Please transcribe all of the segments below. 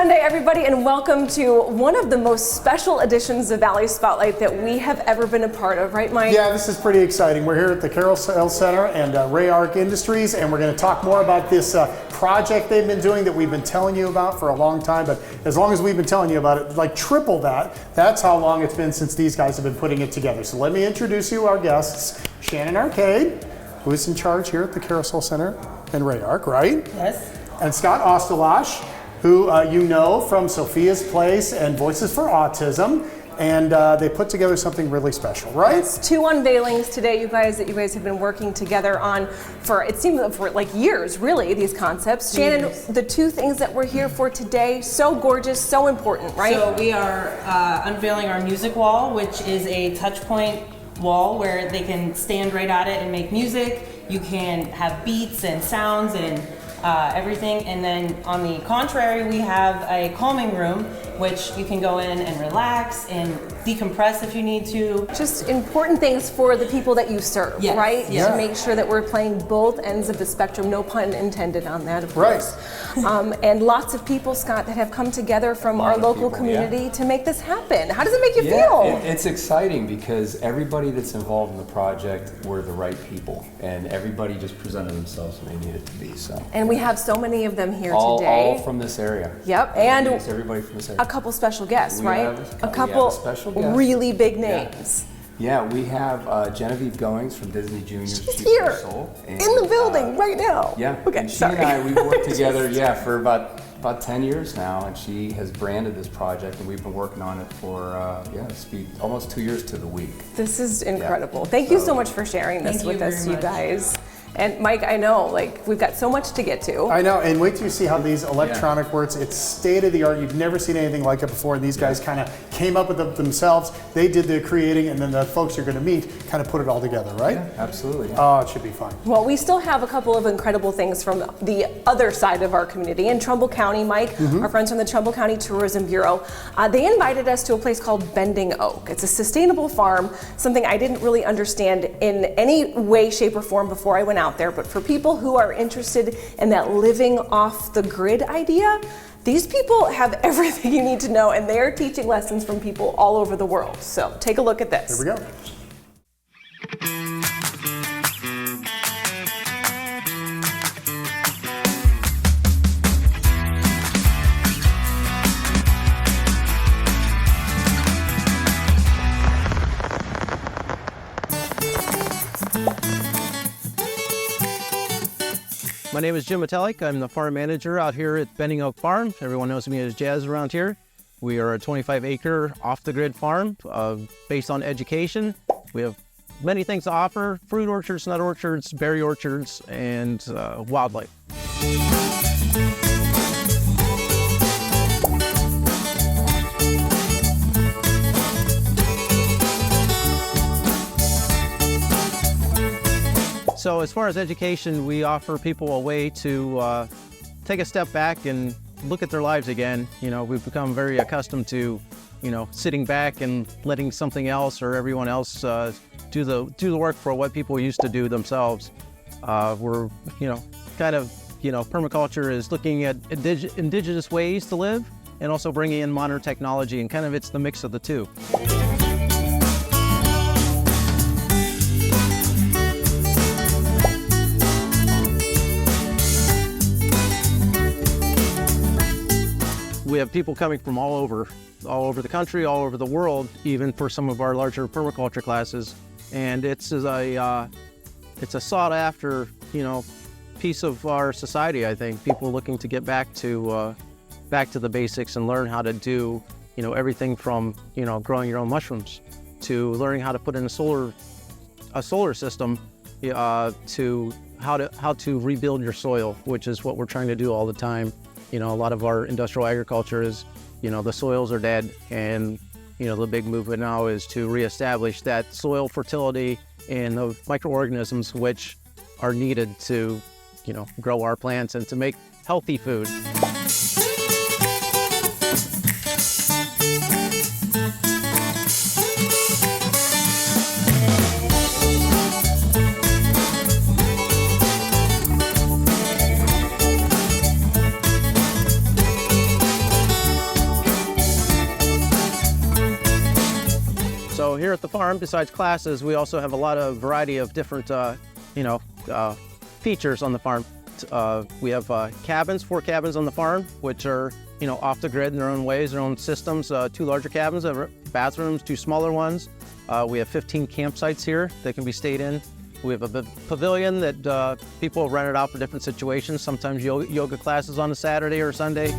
Sunday, everybody, and welcome to one of the most special editions of Valley Spotlight that we have ever been a part of, right, Mike? Yeah, this is pretty exciting. We're here at the Carousel Center and Ray Arc Industries, and we're going to talk more about this project they've been doing that we've been telling you about for a long time. But as long as we've been telling you about it, like triple that, that's how long it's been since these guys have been putting it together. So let me introduce you our guests. Shannon Arcade, who is in charge here at the Carousel Center and Ray Arc, right? Yes. And Scott Ostelash, who you know from Sophia's Place and Voices for Autism, and they put together something really special, right? It's 2 unveilings today, you guys, that you guys have been working together on for, it seems, for like years, really, these concepts. Shannon, the 2 things that we're here for today, so gorgeous, so important, right? So we are unveiling our music wall, which is a touch point wall where they can stand right at it and make music. You can have beats and sounds and everything, and then on the contrary, we have a calming room, which you can go in and relax and decompress if you need to. Just important things for the people that you serve, Yes. right? Yeah. To make sure that we're playing both ends of the spectrum, no pun intended on that, of Right. course. And lots of people, Scott, that have come together from our local community to make this happen. How does it make you feel? It's exciting because everybody that's involved in the project were the right people, and everybody just presented themselves when they needed to be. So. And we have so many of them here All today. from this area. Yep, and Yes, everybody from this area. a couple special guests, We right? have- A we couple have a special guest. really big Yeah. names. Yeah, we have Genevieve Goings from Disney Junior's She's Cheap here Soul. in the building right now. Yeah, Okay, and she sorry. and I, we've worked together, for about 10 years now, and she has branded this project, and we've been working on it for, it's been almost 2 years to the week. This is incredible. Thank you so So, much for sharing this thank with you us, very you much. guys. And Mike, I know, like, we've got so much to get to. I know, and wait till you see how these electronic works. It's state of the art. You've never seen anything like it before. And these guys kind of came up with it themselves. They did the creating, and then the folks you're going to meet kind of put it all together, right? Yeah, absolutely. Oh, it should be fun. Well, we still have a couple of incredible things from the other side of our community. In Trumbull County, Mike, our friends from the Trumbull County Tourism Bureau, they invited us to a place called Bending Oak. It's a sustainable farm, something I didn't really understand in any way, shape, or form before I went out there. But for people who are interested in that living off the grid idea, these people have everything you need to know, and they are teaching lessons from people all over the world. So take a look at this. Here we go. My name is Jim Metallic. I'm the farm manager out here at Bending Oak Farm. Everyone knows me as Jazz around here. We are a 25-acre off-the-grid farm based on education. We have many things to offer: fruit orchards, nut orchards, berry orchards, and wildlife. So as far as education, we offer people a way to take a step back and look at their lives again. You know, we've become very accustomed to, sitting back and letting something else or everyone else do the work for what people used to do themselves. We're, permaculture is looking at indigenous ways to live and also bringing in modern technology, and kind of it's the mix of the two. We have people coming from all over the country, all over the world, even for some of our larger permaculture classes. And it's a sought after, piece of our society. I think people looking to get back to the basics and learn how to do, everything from, growing your own mushrooms to learning how to put in a solar system, to how to rebuild your soil, which is what we're trying to do all the time. A lot of our industrial agriculture is, the soils are dead, and, the big movement now is to reestablish that soil fertility and the microorganisms which are needed to, grow our plants and to make healthy food. at the farm, besides classes, we also have a lot of variety of different, features on the farm. We have cabins, 4 cabins on the farm, which are, off the grid in their own ways, their own systems. 2 larger cabins, bathrooms, 2 smaller ones. We have 15 campsites here that can be stayed in. We have a pavilion that people rent it out for different situations, sometimes yoga classes on a Saturday or Sunday.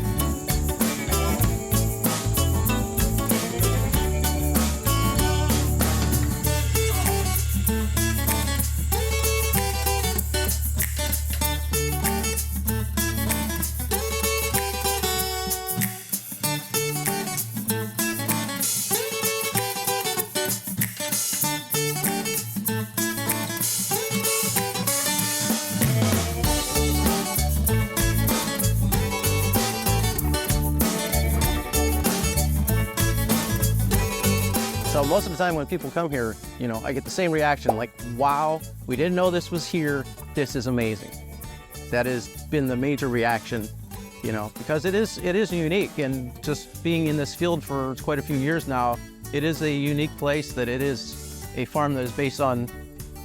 So most of the time when people come here, I get the same reaction, like, wow, we didn't know this was here. This is amazing. That has been the major reaction, because it is unique, and just being in this field for quite a few years now, it is a unique place that it is a farm that is based on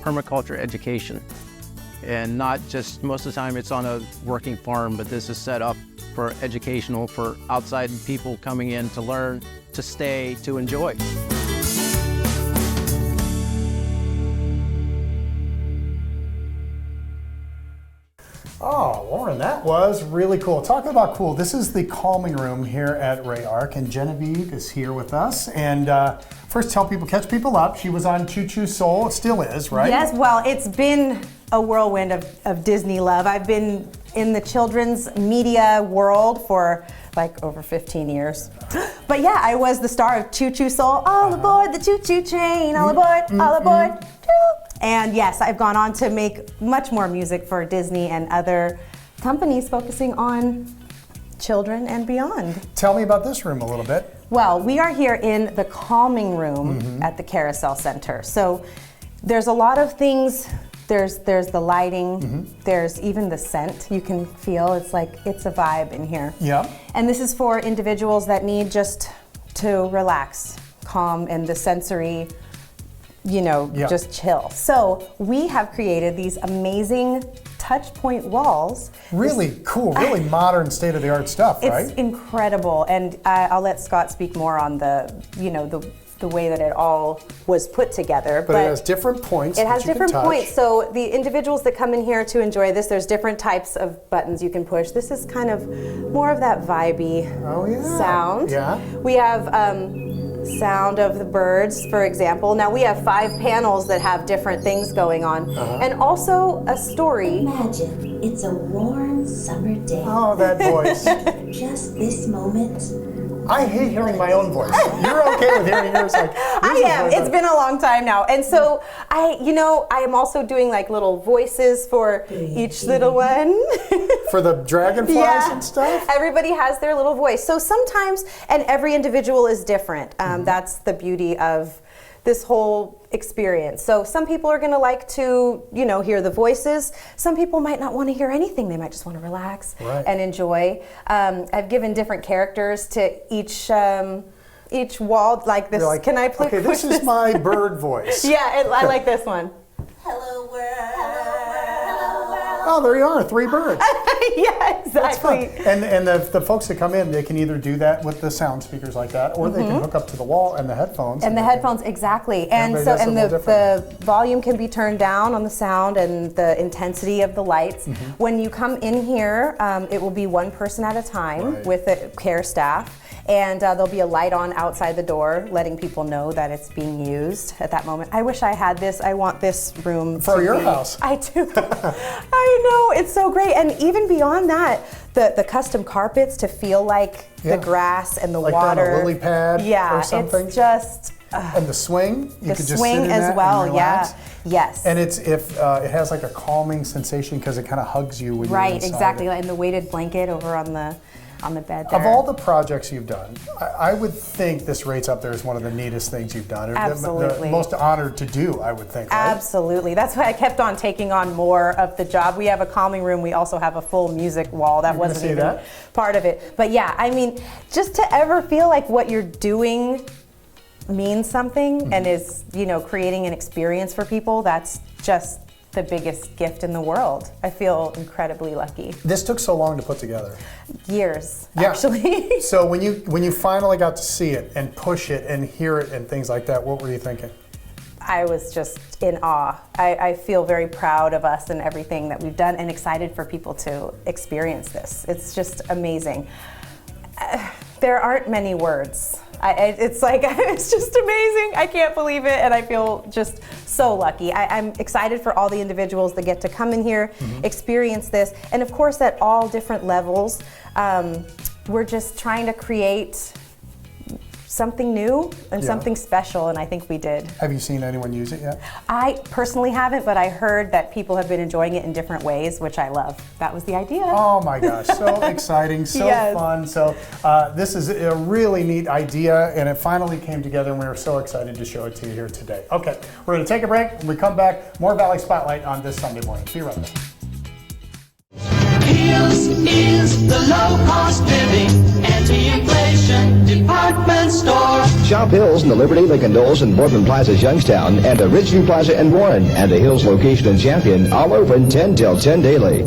permaculture education. And not just, most of the time it's on a working farm, but this is set up for educational, for outside people coming in to learn, to stay, to enjoy. Oh, Lauren, that was really cool. Talking about cool, this is the calming room here at Ray Arc, and Genevieve is here with us. And first, catch people up. She was on Choo Choo Soul, it still is, right? Yes, well, it's been a whirlwind of Disney love. I've been in the children's media world for like over 15 years. But yeah, I was the star of Choo Choo Soul. All aboard the Choo Choo train, all aboard, all aboard. And yes, I've gone on to make much more music for Disney and other companies focusing on children and beyond. Tell me about this room a little bit. Well, we are here in the calming room at the Carousel Center. So there's a lot of things. There's the lighting, there's even the scent you can feel. It's like, it's a vibe in here. Yeah. And this is for individuals that need just to relax, calm, and the sensory, just chill. So we have created these amazing touch point walls. Really cool, really modern, state-of-the-art stuff, right? It's incredible, and I'll let Scott speak more on the way that it all was put together. But it has different points. It has that you different can touch. points. So the individuals that come in here to enjoy this, there's different types of buttons you can push. This is kind of more of that vibey sound. Yeah. We have sound of the birds, for example. Now we have 5 panels that have different things going on, and also a story. Imagine it's a warm summer day. Oh, that voice. Just this moment. I hate hearing my own voice. You're okay with hearing yours? I am. It's been a long time now. And so I am also doing like little voices for each little one. For the dragonflies and stuff? Everybody has their little voice. So sometimes, and every individual is different. That's the beauty of this whole experience. So some people are gonna like to, hear the voices. Some people might not want to hear anything. They might just want to relax and enjoy. I've given different characters to each wall, like this. Like, can I play? Okay, this is my bird voice. Yeah, I like this one. Hello world. Hello world. Oh, there you are, 3 birds. Yeah, exactly. And the folks that come in, they can either do that with the sound speakers like that, or they can hook up to the wall and the headphones. And the headphones, exactly. And Everybody so, does it a and little the volume can be turned down on the sound and the intensity of the lights. When you come in here, it will be one person at a time with the care staff. And there'll be a light on outside the door, letting people know that it's being used at that moment. I wish I had this. I want this room for your house. I do. I know, it's so great. And even beyond that, the custom carpets to feel like the grass and the like water. on a lily pad or something. It's just. And the swing, you the could just swing sit in as that well, and relax. Yes. And it has like a calming sensation because it kind of hugs you when you're inside. Exactly. And the weighted blanket over on the bed there. Of all the projects you've done, I would think this rates up there as one of the neatest things you've done. Absolutely. The most honored to do, I would think, right? Absolutely. That's why I kept on taking on more of the job. We have a calming room. We also have a full music wall. That wasn't even part of it. But yeah, I mean, just to ever feel like what you're doing means something and is, creating an experience for people, that's just the biggest gift in the world. I feel incredibly lucky. This took so long to put together. Years, Yeah. actually. So when you finally got to see it and push it and hear it and things like that, what were you thinking? I was just in awe. I feel very proud of us and everything that we've done and excited for people to experience this. It's just amazing. There aren't many words. It's like, it's just amazing. I can't believe it, and I feel just so lucky. I'm excited for all the individuals that get to come in here, experience this, and of course at all different levels. We're just trying to create something new and something special, and I think we did. Have you seen anyone use it yet? I personally haven't, but I heard that people have been enjoying it in different ways, which I love. That was the idea. Oh my gosh, so exciting, so Yes. fun. So this is a really neat idea, and it finally came together, and we were so excited to show it to you here today. Okay, we're gonna take a break. When we come back, more Valley Spotlight on this Sunday morning. Be right back. Heels is the low-cost living, anti-inflation department store. Shop Hills in the Liberty, Lincoln Knolls, and Boardman Plaza's Youngstown, and the Ridgeview Plaza in Warren, and the Hills location in Champion, all open 10 till 10 daily.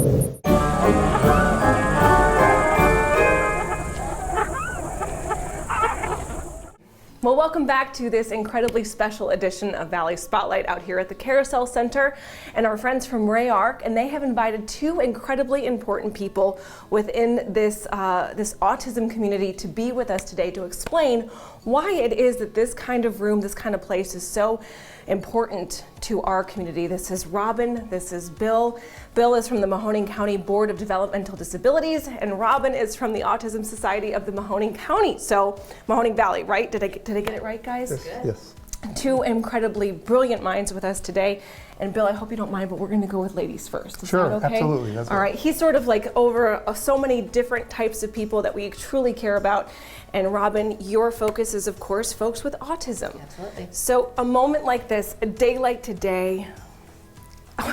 Well, welcome back to this incredibly special edition of Valley Spotlight out here at the Carousel Center and our friends from Ray Arc, and they have invited two incredibly important people within this autism community to be with us today to explain why it is that this kind of room, this kind of place is so important to our community. This is Robin, this is Bill. Bill is from the Mahoning County Board of Developmental Disabilities, and Robin is from the Autism Society of the Mahoning County. So Mahoning Valley, right? Did I get it right, guys? Yes. Two incredibly brilliant minds with us today. And Bill, I hope you don't mind, but we're going to go with ladies first. Is Sure, that okay? absolutely. That's all right. He's sort of like over so many different types of people that we truly care about. And Robin, your focus is, of course, folks with autism. Absolutely. So a moment like this, a day like today,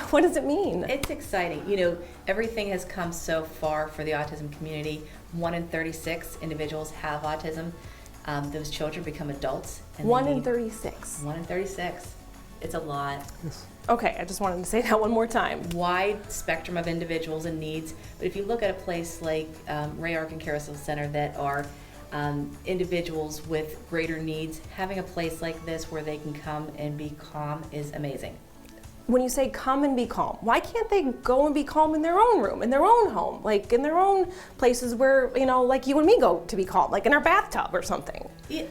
what does it mean? It's exciting. Everything has come so far for the autism community. 1 in 36 individuals have autism. Those children become adults. And 1 in 36. 1 in 36. It's a lot. Okay, I just wanted to say that one more time. Wide spectrum of individuals and needs. But if you look at a place like Ray Arc and Carousel Center that are individuals with greater needs, having a place like this where they can come and be calm is amazing. When you say come and be calm, why can't they go and be calm in their own room, in their own home, like in their own places where, like you and me go to be calm, like in our bathtub or something? Yeah,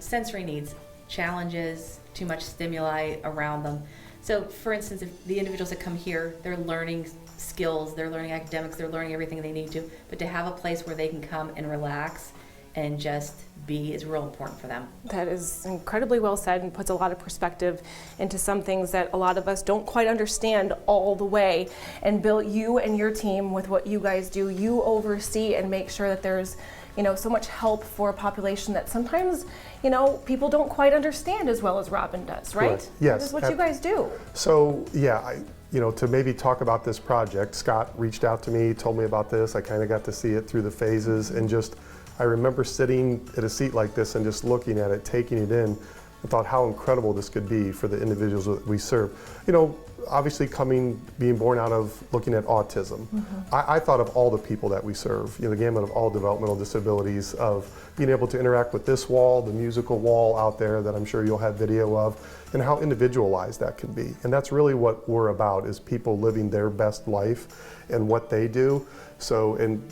sensory needs, challenges, too much stimuli around them. So for instance, if the individuals that come here, they're learning skills, they're learning academics, they're learning everything they need to, but to have a place where they can come and relax and just be is real important for them. That is incredibly well said and puts a lot of perspective into some things that a lot of us don't quite understand all the way. And Bill, you and your team, with what you guys do, you oversee and make sure that there's so much help for a population that sometimes, people don't quite understand as well as Robin does, right? Correct. Yes. That is what you guys do. So, yeah, to maybe talk about this project, Scott reached out to me, told me about this. I kind of got to see it through the phases, and I remember sitting at a seat like this and just looking at it, taking it in, and thought how incredible this could be for the individuals that we serve. Obviously being born out of looking at autism, I thought of all the people that we serve, the gamut of all developmental disabilities, of being able to interact with this wall, the musical wall out there that I'm sure you'll have video of, and how individualized that can be. And that's really what we're about, is people living their best life and what they do. So, and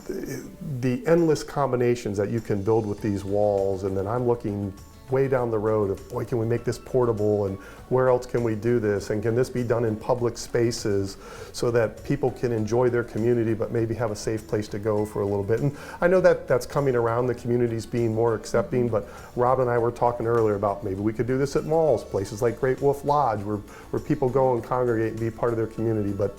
the endless combinations that you can build with these walls, and then I'm looking way down the road of, boy, can we make this portable, and where else can we do this, and can this be done in public spaces so that people can enjoy their community but maybe have a safe place to go for a little bit. And I know that that's coming around, the community's being more accepting, but Rob and I were talking earlier about maybe we could do this at malls, places like Great Wolf Lodge, where people go and congregate and be part of their community, but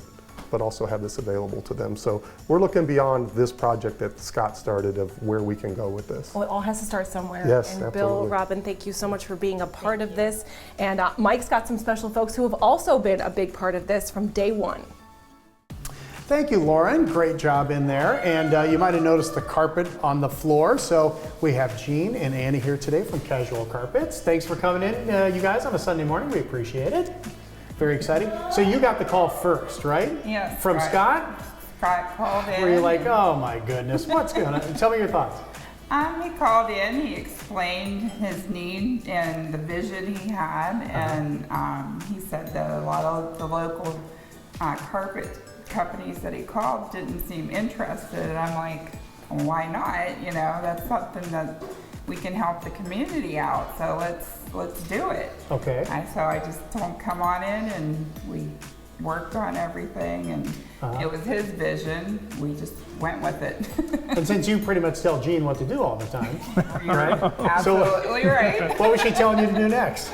also have this available to them. So we're looking beyond this project that Scott started of where we can go with this. Well, it all has to start somewhere. Yes, and absolutely. Bill, Robin, thank you so much for being a part of this. And Mike's got some special folks who have also been a big part of this from day one. Thank you, Lauren. Great job in there. And you might have noticed the carpet on the floor. So we have Jean and Annie here today from Casual Carpets. Thanks for coming in, you guys, on a Sunday morning. We appreciate it. Very exciting. So you got the call first, right? Yes. From Scott? Scott called in. Were you like, oh my goodness, what's going on? Tell me your thoughts. He called in, he explained his need and the vision he had, and he said that a lot of the local carpet companies that he called didn't seem interested, and I'm like, well, why not? You know, that's something that we can help the community out, so let's do it. Okay. And so I just told him, come on in, and we worked on everything, and it was his vision. We just went with it. And since you pretty much tell Jean what to do all the time, right? Absolutely right. What was she telling you to do next?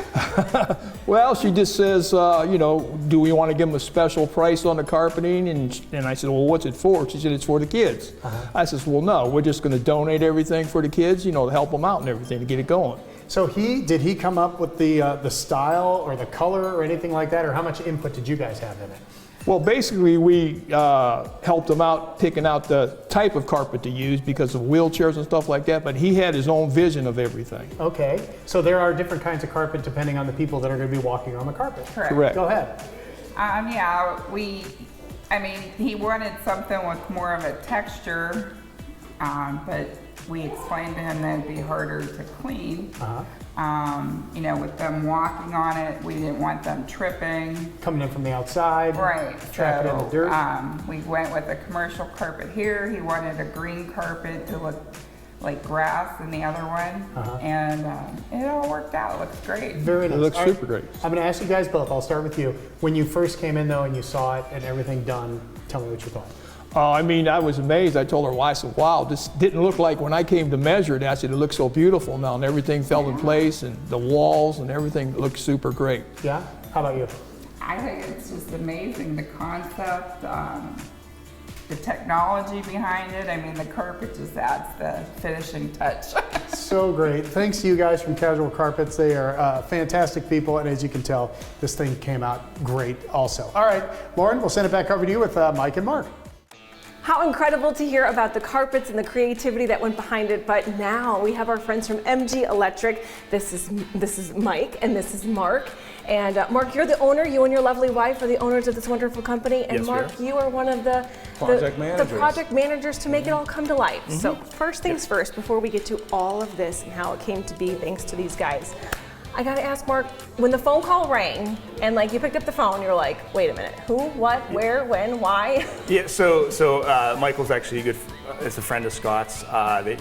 Well, she just says, you know, do we want to give them a special price on the carpeting? And I said, well, what's it for? She said, it's for the kids. I says, well, no, we're just going to donate everything for the kids, you know, to help them out and everything, to get it going. So did he come up with the style or the color or anything like that, or how much input did you guys have in it? Well, basically, we helped him out picking out the type of carpet to use because of wheelchairs and stuff like that, but he had his own vision of everything. Okay, so there are different kinds of carpet depending on the people that are going to be walking on the carpet. Correct. Go ahead. Yeah, he wanted something with more of a texture, but we explained to him that it'd be harder to clean. You know, with them walking on it, we didn't want them tripping. Coming in from the outside. Right. Tracking in the dirt. We went with a commercial carpet here. He wanted a green carpet to look like grass in the other one. And it all worked out. It looks great. Very nice. It looks super great. I'm going to ask you guys both. I'll start with you. When you first came in, though, and you saw it and everything done, tell me what you thought. I mean, I was amazed. I told her, well, I said, wow, this didn't look like when I came to measure it. I said, it looks so beautiful now, and everything fell in place, and the walls and everything looked super great. Yeah? How about you? I think it's just amazing, the concept, the technology behind it. I mean, the carpet just adds the finishing touch. So great. Thanks to you guys from Casual Carpets. They are fantastic people, and as you can tell, this thing came out great also. All right, Lauren, we'll send it back over to you with Mike and Mark. How incredible to hear about the carpets and the creativity that went behind it, but now we have our friends from MG Electric. This is Mike and this is Mark. And Mark, you're the owner. You and your lovely wife are the owners of this wonderful company. And yes, Mark, you are one of the project managers to make it all come to life. So first things first, before we get to all of this and how it came to be thanks to these guys, I gotta ask Mark, when the phone call rang and like you picked up the phone, you're like, wait a minute, who, what, where, when, why? Yeah, so Michael's actually a friend of Scott's.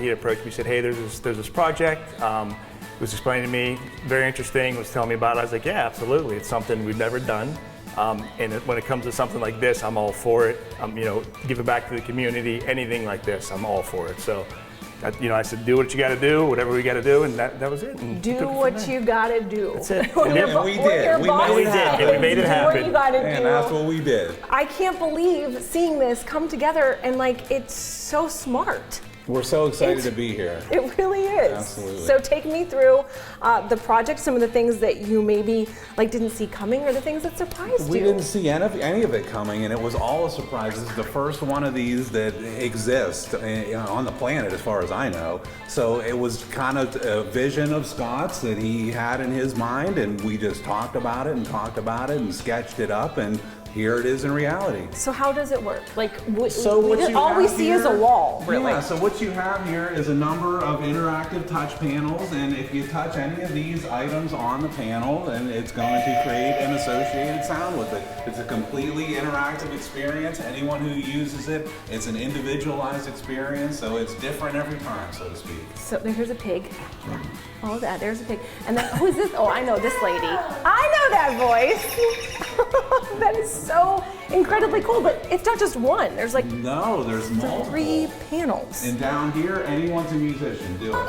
He approached me, said, hey, there's this project. Was explaining to me, very interesting, was telling me about it. I was like, yeah, absolutely. It's something we've never done. And when it comes to something like this, I'm all for it. You know, give it back to the community, anything like this, I'm all for it. So. I said, do what you got to do, whatever we got to do, and that was it. And do what you got to do. That's it. And we did. We made it happen. What you got to do. And that's what we did. I can't believe seeing this come together, and like it's so smart. We're so excited to be here. It really is. Absolutely. So take me through the project, some of the things that you maybe like didn't see coming, or the things that surprised you. We didn't see any of it coming, and it was all a surprise. This is the first one of these that exists on the planet, as far as I know. So it was kind of a vision of Scott's that he had in his mind, and we just talked about it and sketched it up, and here it is in reality. So how does it work? Like, all we see is a wall, really. Yeah, so what you have here is a number of interactive touch panels, and if you touch any of these items on the panel, then it's going to create an associated sound with it. It's a completely interactive experience. Anyone who uses it, it's an individualized experience, so it's different every time, so to speak. So here's a pig. Oh, there's a pig. And then, who is this? Oh, I know this lady. I know that voice. That is so incredibly cool, but it's not just one. There's like there's multiple. 3 panels. And down here, anyone's a musician. Do it.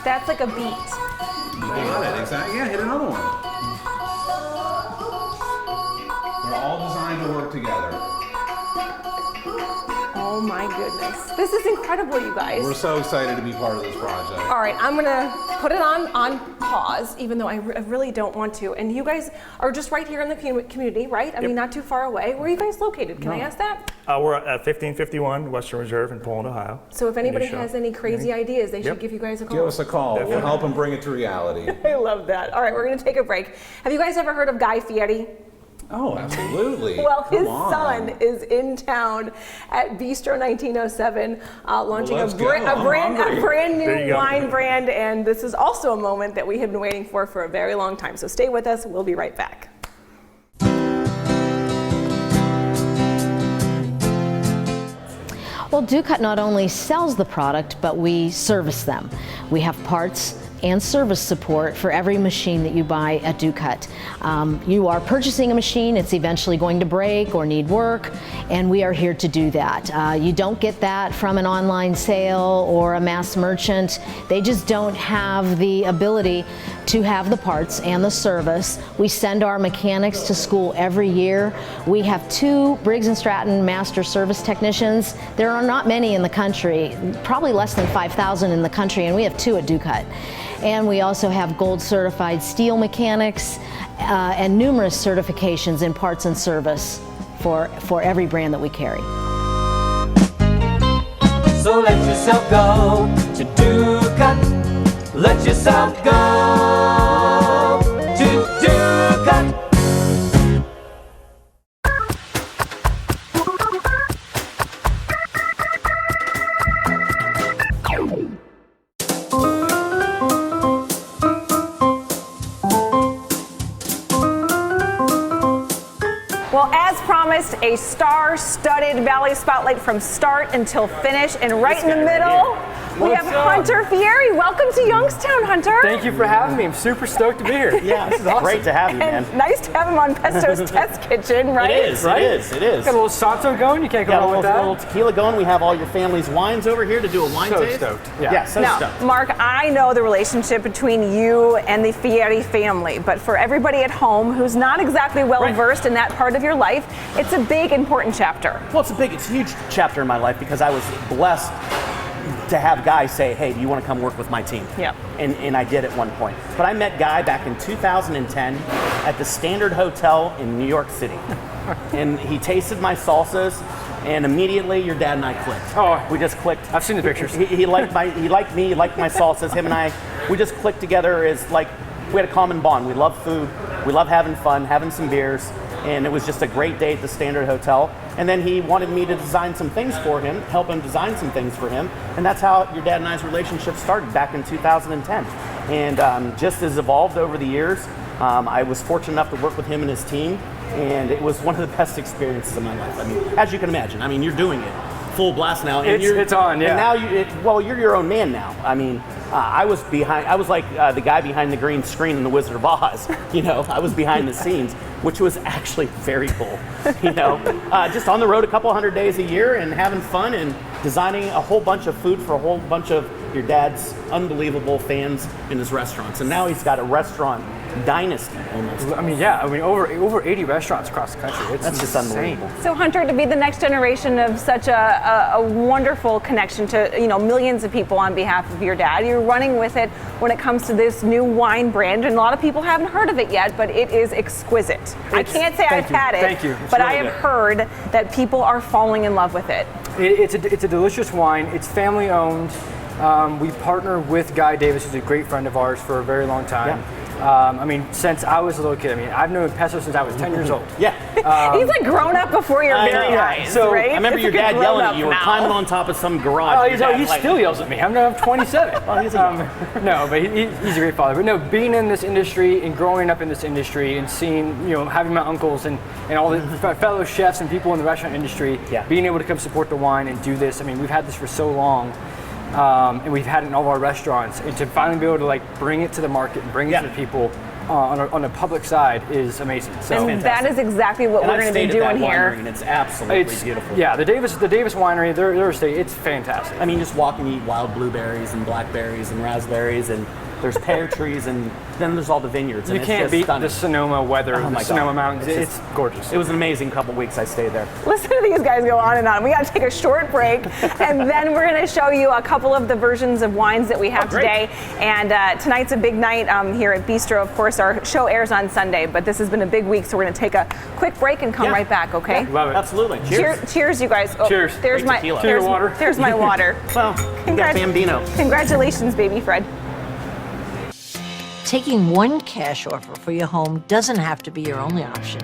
That's like a beat. You got it, exactly. Yeah, hit another one. They're all designed to work together. Oh Oh my goodness. This is incredible, you guys. We're so excited to be part of this project. All right, I'm gonna put it on pause, even though I really don't want to. And you guys are just right here in the community, right? I mean, not too far away. Where are you guys located? Can I ask that? We're at 1551 Western Reserve in Poland, Ohio. So if anybody has any crazy ideas, they should give you guys a call. Give us a call. We'll help them bring it to reality. I love that. All right, we're gonna take a break. Have you guys ever heard of Guy Fieri? Oh, absolutely. Well, his son is in town at Bistro 1907, launching a brand new wine brand, and this is also a moment that we have been waiting for a very long time. So stay with us. We'll be right back. Well, Ducat not only sells the product, but we service them. We have parts and service support for every machine that you buy at Ducat. You are purchasing a machine, it's eventually going to break or need work, and we are here to do that. You don't get that from an online sale or a mass merchant. They just don't have the ability to have the parts and the service. We send our mechanics to school every year. We have 2 Briggs & Stratton master service technicians. There are not many in the country, probably less than 5,000 in the country, and we have 2 at Ducat. And we also have gold certified steel mechanics and numerous certifications in parts and service for every brand that we carry. So let yourself go to Ducat. Let yourself go to Ducat. Well, as promised, a star-studded Valley Spotlight from start until finish, and right in the middle, we have Hunter Fieri. Welcome to Youngstown, Hunter. Thank you for having me. I'm super stoked to be here. Yeah, this is awesome. Great to have you, man. And nice to have him on Pesto's Test Kitchen, right? It is, right? it is. Got a little Santo going, you can't go wrong with that. A little tequila going. We have all your family's wines over here to do a wine taste. So stoked, Yeah, so now, stoked. Mark, I know the relationship between you and the Fieri family, but for everybody at home who's not exactly well-versed in that part of your life, it's a big, important chapter. Well, it's a huge chapter in my life because I was blessed to have Guy say, hey, do you want to come work with my team? Yeah. And I did at one point. But I met Guy back in 2010 at the Standard Hotel in New York City. And he tasted my salsas, and immediately your dad and I clicked. Oh, we just clicked. I've seen the pictures. He liked me, he liked my salsas. Him and I, we just clicked together as like, we had a common bond. We love food, we love having fun, having some beers. And it was just a great day at the Standard Hotel. And then he wanted me to design some things for him, help him design some things for him. And that's how your dad and I's relationship started back in 2010. And just as evolved over the years. I was fortunate enough to work with him and his team. And it was one of the best experiences of my life. I mean, as you can imagine, I mean, you're doing it full blast now. And it's on, yeah. And now you're your own man now. I mean, I was like the guy behind the green screen in The Wizard of Oz. You know, I was behind the scenes, which was actually very cool. You know, just on the road a couple hundred days a year and having fun and designing a whole bunch of food for a whole bunch of your dad's unbelievable fans in his restaurants. And now he's got a restaurant dynasty almost. I mean, yeah, over 80 restaurants across the country. That's just unbelievable. So Hunter, to be the next generation of such a wonderful connection to millions of people on behalf of your dad, you're running with it when it comes to this new wine brand, and a lot of people haven't heard of it yet, but it is exquisite. I can't say I've had it, Thank you. but I have heard that people are falling in love with it. It's a delicious wine. It's family owned. We partner with Guy Davis, who's a great friend of ours for a very long time. Yeah. I mean, since I was a little kid. I mean, I've known Pesto since I was 10 years old. Yeah. He's like grown up before your very eyes, So right? I remember your dad yelling at you. You were climbing on top of some garage. He still yells at me. I'm 27. Well, he's no, but he's a great father. But no, being in this industry and growing up in this industry and seeing, having my uncles and all the fellow chefs and people in the restaurant industry, being able to come support the wine and do this. I mean, we've had this for so long. And we've had it in all of our restaurants, and to finally be able to bring it to the market and bring it to the people on the public side is amazing. So and that is exactly what we're going to be doing here. And it's absolutely beautiful. Yeah, the Davis Winery, their estate, it's fantastic. I mean, just walk and eat wild blueberries and blackberries and raspberries, and there's pear trees, and then there's all the vineyards. You And can't it's beat just stunning. the Sonoma weather, Oh my the Sonoma God. Mountains. It's gorgeous. It was an amazing couple weeks I stayed there. Listen to these guys go on and on. We got to take a short break, and then we're going to show you a couple of the versions of wines that we have today. And tonight's a big night here at Bistro. Of course, our show airs on Sunday, but this has been a big week, so we're going to take a quick break and come right back, okay? Yeah, love it. Absolutely. Cheers. Cheers, you guys. Oh, Cheers. There's my tequila. there's, water. there's my water. Well, you got Bambino. Congratulations, baby Fred. Taking one cash offer for your home doesn't have to be your only option.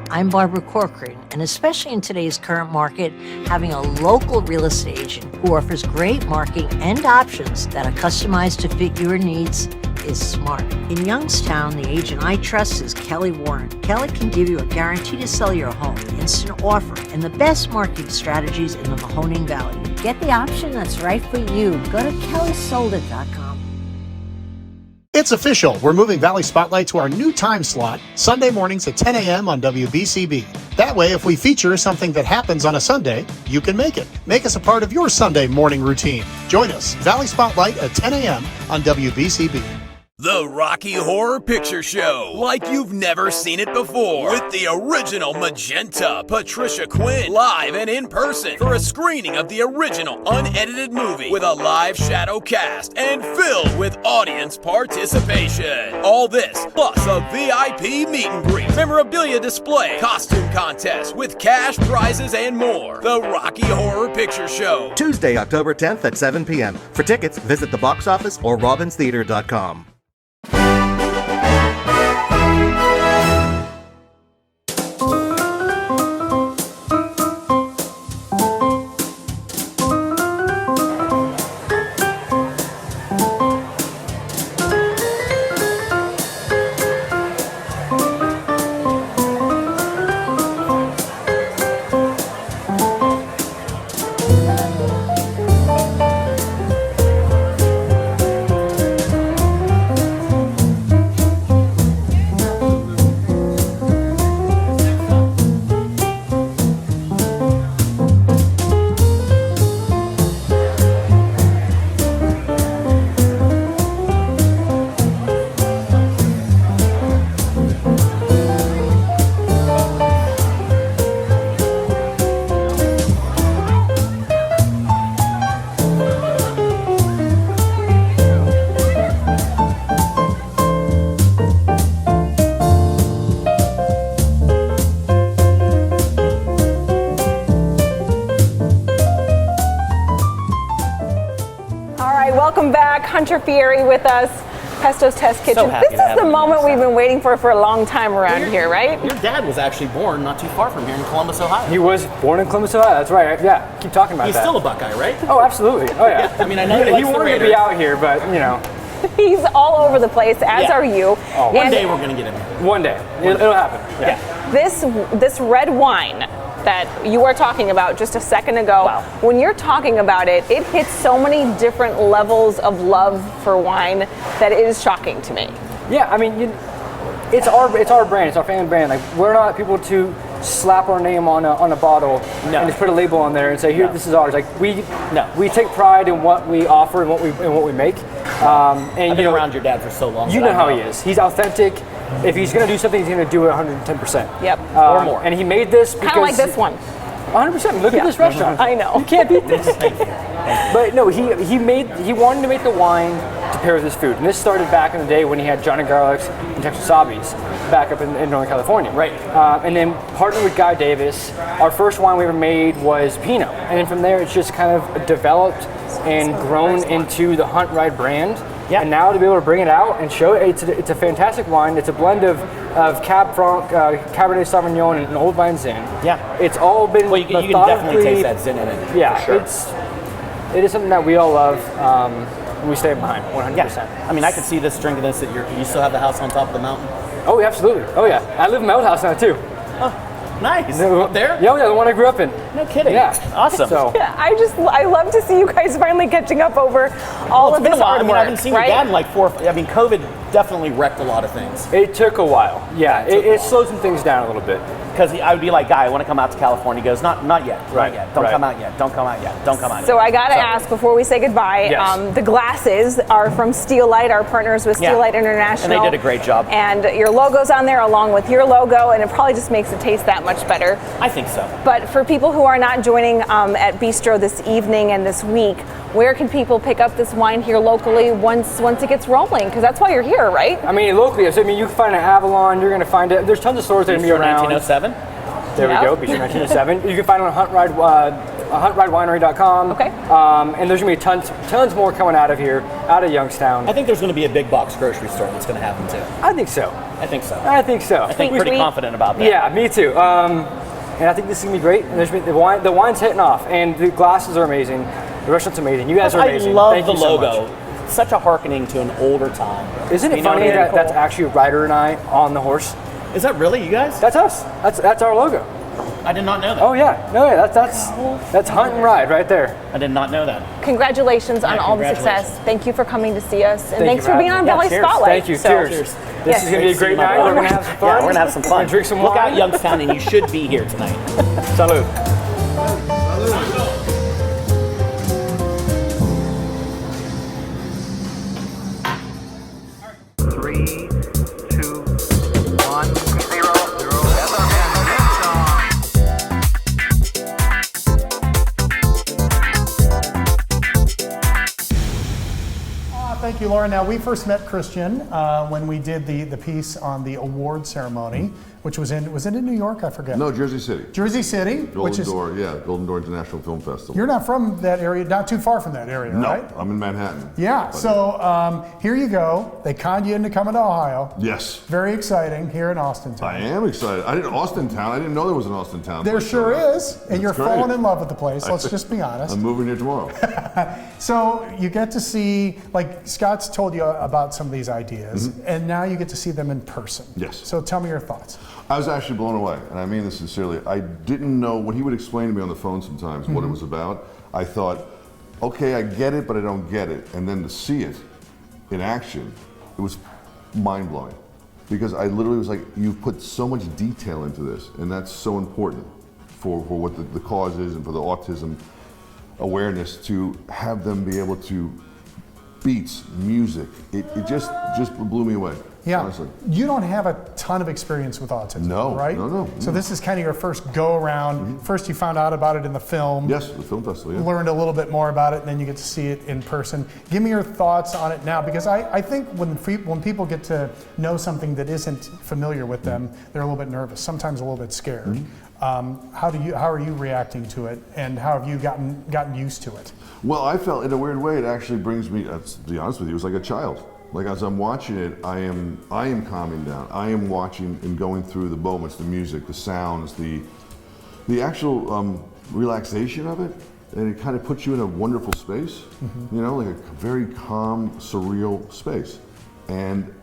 I'm Barbara Corcoran, and especially in today's current market, having a local real estate agent who offers great marketing and options that are customized to fit your needs is smart. In Youngstown, the agent I trust is Kelly Warren. Kelly can give you a guarantee to sell your home, instant offer, and the best marketing strategies in the Mahoning Valley. Get the option that's right for you. Go to kellysoldit.com. It's official. We're moving Valley Spotlight to our new time slot, Sunday mornings at 10 a.m. on WBCB. That way, if we feature something that happens on a Sunday, you can make it. Make us a part of your Sunday morning routine. Join us, Valley Spotlight at 10 a.m. on WBCB. The Rocky Horror Picture Show, like you've never seen it before, with the original Magenta, Patricia Quinn, live and in person for a screening of the original unedited movie with a live shadow cast and filled with audience participation. All this, plus a VIP meet and greet, memorabilia display, costume contest with cash prizes and more. The Rocky Horror Picture Show. Tuesday, October 10th at 7 p.m. For tickets, visit the box office or robinstheater.com. Welcome back, Hunter Fieri with us, Pesto's Test Kitchen. happy This to is have the you. moment we've been waiting for a long time around here, right? Your dad was actually born not too far from here in Columbus, Ohio. He was born in Columbus, Ohio. That's right. Yeah, keep talking about He's that. still a Buckeye, right? Oh, absolutely. Oh, yeah. I mean, I know he he likes the wanted to Raiders. be out here, but you know. He's all over the place, as are you. Oh, one And day we're going to get him here. One day. It'll happen. Yeah. This red wine that you were talking about just a second ago, when you're talking about it, it hits so many different levels of love for wine that it is shocking to me. Yeah, I mean, it's our brand, it's our family brand. Like, we're not people to slap our name on a bottle and just put a label on there and say, here, this is ours. Like, we take pride in what we offer and what we make. And I've been around your dad for so long. You know how he is. He's authentic. If he's going to do something, he's going to do it 110%. Yep. Or more. And he made this because... Kind of like this one. 100%. Look at this restaurant. I know. You can't beat this. But no, he wanted to make the wine to pair with his food. And this started back in the day when he had Johnny Garlic's and Texas Wasabi's back up in Northern California. Right. And then partnered with Guy Davis. Our first wine we ever made was Pinot. And then from there, it's just kind of developed and grown into the Hunt Ride brand. Yeah. And now to be able to bring it out and show it, it's a fantastic wine. It's a blend of Cab Franc, Cabernet Sauvignon, and Old Vine Zin. Yeah. It's all been Well, you can definitely taste that Zin in it. Yeah, for sure. it is something that we all love. And we stay behind 100%. Yeah. I mean, I could see this drinking this. You still have the house on top of the mountain. Oh, yeah, absolutely. Oh, yeah. I live in my old house now too. Nice. Up there? Yeah, the one I grew up in. No kidding. Yeah. Awesome. So. Yeah, I love to see you guys finally catching up over all of it's been this a while. artwork. I mean, I haven't seen right? your dad in like COVID definitely wrecked a lot of things. It took a while. Yeah, it slowed some things down a little bit. Because I would be like, Guy, I want to come out to California. He goes, not yet, Right, not yet. Don't right. come out yet. Don't come out yet. Don't come out yet. So I got to So- ask before we say goodbye. Yes. The glasses are from Steel Light, our partners with Steel Yeah. Light International. And they did a great job. And your logo's on there along with your logo, and it probably just makes it taste that much better. I think so. But for people who are not joining at Bistro this evening and this week, where can people pick up this wine here locally once it gets rolling? Because that's why you're here, right? I mean, locally, so, I mean, you can find it at Avalon. You're going to find it. There's tons of stores that are going to be around. 1907. There Yep. we go, Bistro 1907. You can find it on huntridewinery.com. Okay. And there's going to be tons more coming out of here, out of Youngstown. I think there's going to be a big box grocery store that's going to happen too. I think so. I think so. I think so. I think pretty confident about that. Yeah, me too. And I think this is going to be great. And the wine's hitting off, and the glasses are amazing. The restaurant's amazing. You guys are amazing. I love Thank the you so logo. much. Such a hearkening to an older time. Isn't it You know funny what I mean? that that's actually Ryder and I on the horse? Is that really you guys? That's us. That's our logo. I did not know that. Oh yeah, no, yeah, that's Hunt and Ride right there. I did not know that. Congratulations on all the congratulations. success. Thank you for coming to see us. And Thank thanks you for being having on me. Valley Cheers. Spotlight. Thank you. So- Cheers. This is going to be a great night. We're going to have some fun. Yeah, we're going to have some fun. We're gonna drink some Look wine. out, Youngstown, and you should be here tonight. Salud. 3, 2, 1, 0, 0. Thank you, Laura. Now, we first met Christian when we did the piece on the award ceremony, which was it in New York? I forget. No, Jersey City. Jersey City, Golden Door, yeah, Golden Door International Film Festival. You're not from that area, not too far from that area, No, right? I'm in Manhattan. Yeah, so here you go. They conned you into coming to Ohio. Yes. Very exciting here in Austintown. I am excited. I didn't know there was an Austintown. There sure is, and you're great. falling in love with the place. Let's just be honest. I'm moving here tomorrow. So you get to see, like Scott's told you about some of these ideas, and now you get to see them in person. Yes. So tell me your thoughts. I was actually blown away, and I mean this sincerely. I didn't know, when he would explain to me on the phone sometimes what it was about, I thought, okay, I get it, but I don't get it. And then to see it in action, it was mind-blowing. Because I literally was like, you've put so much detail into this, and that's so important for what the cause is and for the autism awareness, to have them be able to, beats, music, it just blew me away. Yeah, honestly. you don't have a ton of experience with autism, No, right? no. So this is kind of your first go around. First you found out about it in the film. Yes, the film festival, yeah. Learned a little bit more about it, and then you get to see it in person. Give me your thoughts on it now, because I think when people get to know something that isn't familiar with them, they're a little bit nervous, sometimes a little bit scared. How are you reacting to it, and how have you gotten used to it? Well, I felt in a weird way it actually brings me, to be honest with you, it was like a child. Like as I'm watching it, I am calming down. I am watching and going through the moments, the music, the sounds, the actual relaxation of it, and it kind of puts you in a wonderful space. You know, like a very calm, surreal space, and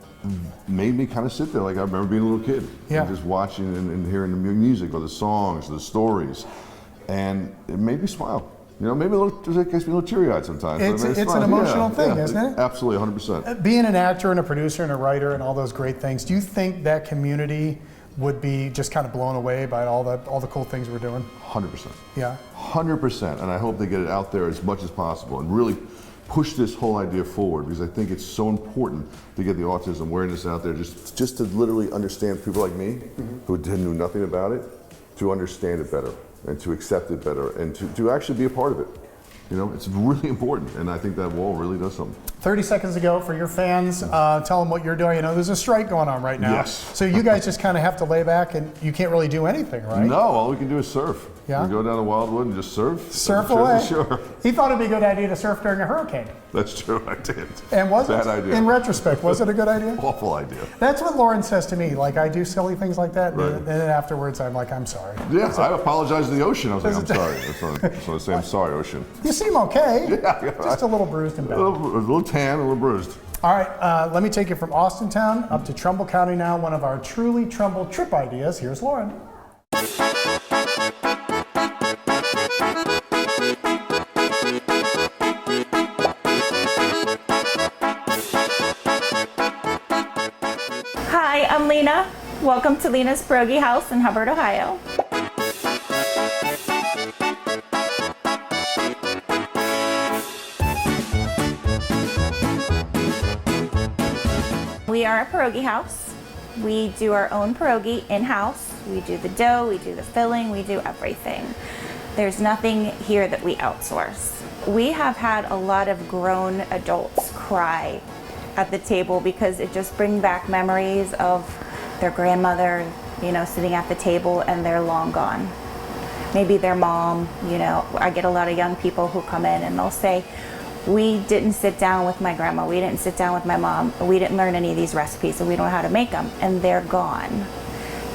made me kind of sit there like I remember being a little kid, and just watching and hearing the music or the songs, the stories, and it made me smile. You know, maybe it gets me a little teary-eyed sometimes. It's an emotional thing, isn't it? Absolutely, 100%. Being an actor and a producer and a writer and all those great things, do you think that community would be just kind of blown away by all the cool things we're doing? 100%. Yeah. 100%, and I hope they get it out there as much as possible and really push this whole idea forward, because I think it's so important to get the autism awareness out there, just to literally understand people like me who knew nothing about it, to understand it better and to accept it better and to actually be a part of it. You know, it's really important, and I think that wall really does something. 30 seconds ago for your fans, tell them what you're doing. You know, there's a strike going on right now. Yes. So you guys just kind of have to lay back, and you can't really do anything, right? No, all we can do is surf. Yeah? We go down to Wildwood and just surf. Surf away. Sure. He thought it'd be a good idea to surf during a hurricane. That's true, I did. And was it? Bad idea. In retrospect, was it a good idea? Awful idea. That's what Lauren says to me. Like, I do silly things like that, Right. and then afterwards I'm like, I'm sorry. Yeah, So- I apologized to the ocean. I was like, I'm sorry. That's what I say, I'm sorry, ocean. You seem okay. Yeah. Just a little bruised and A bad. little tan, a little bruised. All right, let me take you from Austintown up to Trumbull County now, one of our truly Trumbull trip ideas. Here's Lauren. Lena. Welcome to Lena's Pierogi House in Hubbard, Ohio. We are a pierogi house. We do our own pierogi in-house. We do the dough, we do the filling, we do everything. There's nothing here that we outsource. We have had a lot of grown adults cry at the table because it just brings back memories of their grandmother, you know, sitting at the table and they're long gone. Maybe their mom, you know, I get a lot of young people who come in and they'll say, we didn't sit down with my grandma, we didn't sit down with my mom, we didn't learn any of these recipes, so we don't know how to make them, and they're gone.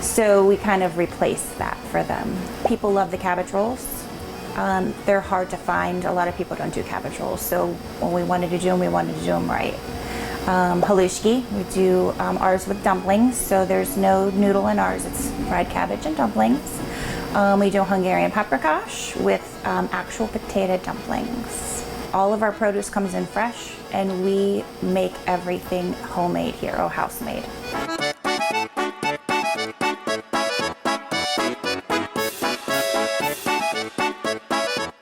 So we kind of replace that for them. People love the cabbage rolls. They're hard to find. A lot of people don't do cabbage rolls, so when we wanted to do them, we wanted to do them right. Halushki, we do ours with dumplings, so there's no noodle in ours, it's fried cabbage and dumplings. We do Hungarian paprikash with actual potato dumplings. All of our produce comes in fresh, and we make everything homemade here, or house made.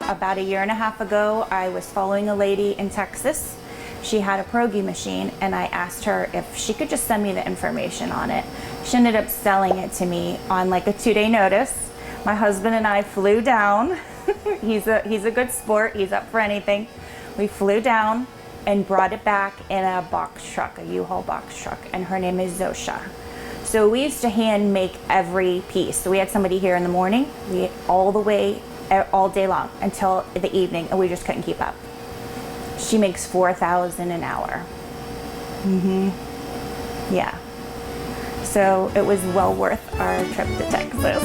About a year and a half ago, I was following a lady in Texas. She had a pierogi machine, and I asked her if she could just send me the information on it. She ended up selling it to me on like a 2-day notice. My husband and I flew down. He's a good sport, he's up for anything. We flew down and brought it back in a box truck, a U-Haul box truck, and her name is Zosha. So we used to hand make every piece. So we had somebody here in the morning, we all day long until the evening, and we just couldn't keep up. She makes $4,000 an hour. Yeah. So it was well worth our trip to Texas.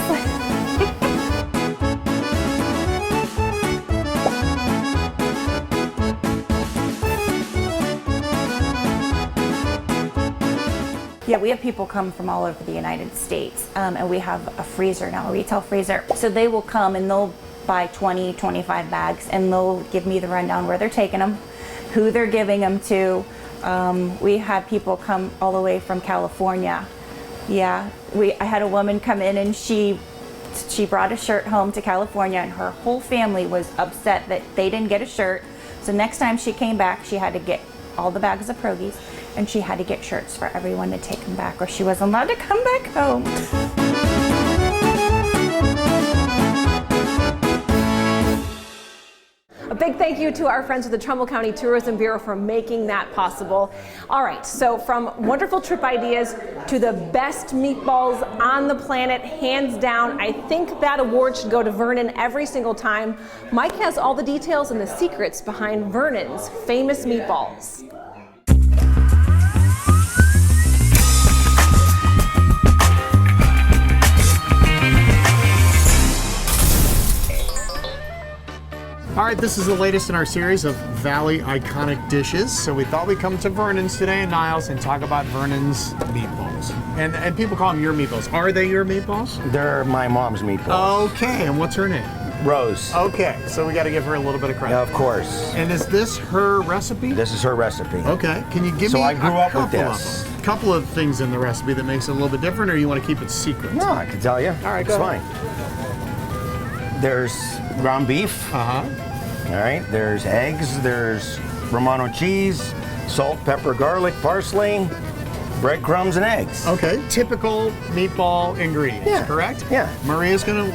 Yeah, we have people come from all over the United States, and we have a freezer now, a retail freezer. So they will come and they'll buy 20, 25 bags, and they'll give me the rundown where they're taking them, who they're giving them to. We had people come all the way from California. Yeah, I had a woman come in and she brought a shirt home to California, and her whole family was upset that they didn't get a shirt. So next time she came back, she had to get all the bags of pierogis, and she had to get shirts for everyone to take them back, or she wasn't allowed to come back home. A big thank you to our friends at the Trumbull County Tourism Bureau for making that possible. All right, so from wonderful trip ideas to the best meatballs on the planet, hands down, I think that award should go to Vernon every single time. Mike has all the details and the secrets behind Vernon's famous meatballs. All right, this is the latest in our series of Valley Iconic Dishes. So we thought we'd come to Vernon's today in Niles and talk about Vernon's meatballs. And people call them your meatballs. Are they your meatballs? They're my mom's meatballs. Okay, and what's her name? Rose. Okay, so we got to give her a little bit of credit. Yeah, of course. And is this her recipe? This is her recipe. Okay, can you give me I grew up with couple this. of them? A couple of things in the recipe that makes it a little bit different, or you want to keep it secret? No, I can tell you. All right, it's go ahead. Fine. There's ground beef. All right, there's eggs, there's Romano cheese, salt, pepper, garlic, parsley, breadcrumbs, and eggs. Okay, typical meatball ingredients, correct? Yeah. Maria's gonna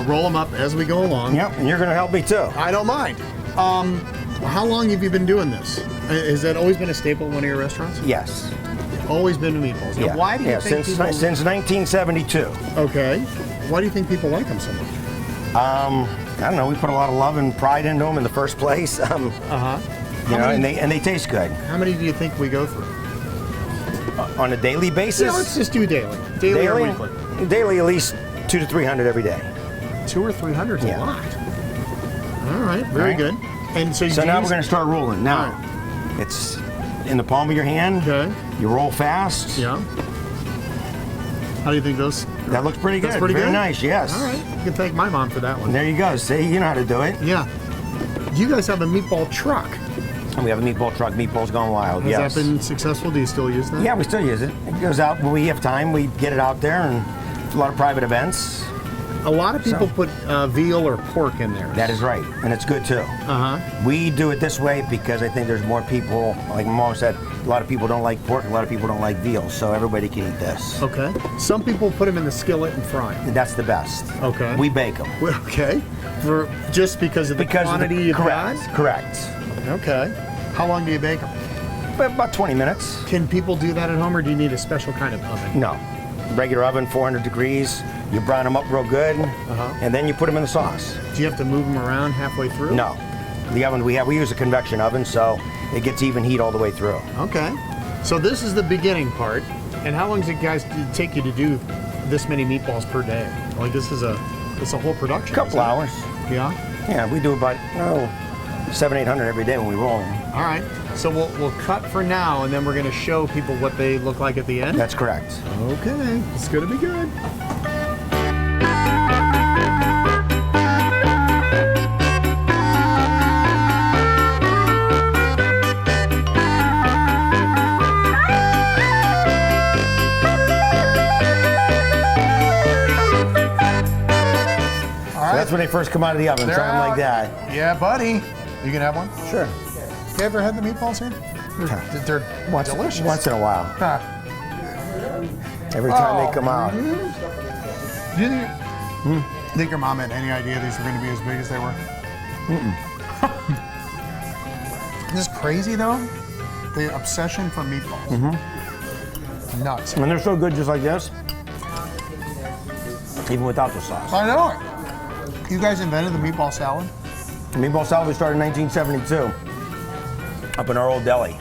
roll them up as we go along. Yep, and you're gonna help me too. I don't mind. How long have you been doing this? Has that always been a staple at one of your restaurants? Yes. Always been meatballs. Yeah. Now, why do you think since people... since 1972. Okay. Why do you think people like them so much? I don't know. We put a lot of love and pride into them in the first place. You know, and they taste good. How many do you think we go through? On a daily basis? Yeah, let's just do daily. Daily or weekly? Daily, at least 200 to 300 every day. 200 or 300 is a lot. All right, very good. And so now we're going to start rolling. Now, it's in the palm of your hand. Okay. You roll fast. Yeah. How do you think those? That looks pretty good. That's pretty Very good? nice, yes. All right. You can thank my mom for that one. There you go. See, you know how to do it. Yeah. You guys have a meatball truck. And we have a meatball truck, Meatballs Gone Wild, Has yes. that been successful? Do you still use that? Yeah, we still use it. goes out when we have time. We get it out there, and a lot of private events. A lot of people put veal or pork in there. That is right, and it's good too. We do it this way because I think there's more people, like Mom said, a lot of people don't like pork, a lot of people don't like veal, so everybody can eat this. Okay. Some people put them in the skillet and fry them. That's the best. Okay. We bake them. Okay. Just because of the quantity you've correct, had? Correct. Okay. How long do you bake them? About 20 minutes. Can people do that at home, or do you need a special kind of oven? No. Regular oven, 400 degrees. You brown them up real good, and then you put them in the sauce. Do you have to move them around halfway through? No. The oven we use a convection oven, so it gets even heat all the way through. Okay. So this is the beginning part. And how long does it, guys, take you to do this many meatballs per day? Like this is it's a whole production. Couple hours. Yeah? Yeah, we do about 700-800 every day when we roll them. All right. So we'll cut for now, and then we're going to show people what they look like at the end? That's correct. Okay. It's going to be good. That's when they first come out of the oven, They're something out. like that. Yeah, buddy. You can have one? Sure. You ever had the meatballs here? They're delicious. Once in a while. Every time they come out. Do you think your mom had any idea these were going to be as big as they were? Isn't this crazy, though? The obsession for meatballs. Nuts. And they're so good just like this, even without the sauce. I know it. You guys invented the meatball salad? The meatball salad we started in 1972 up in our old deli.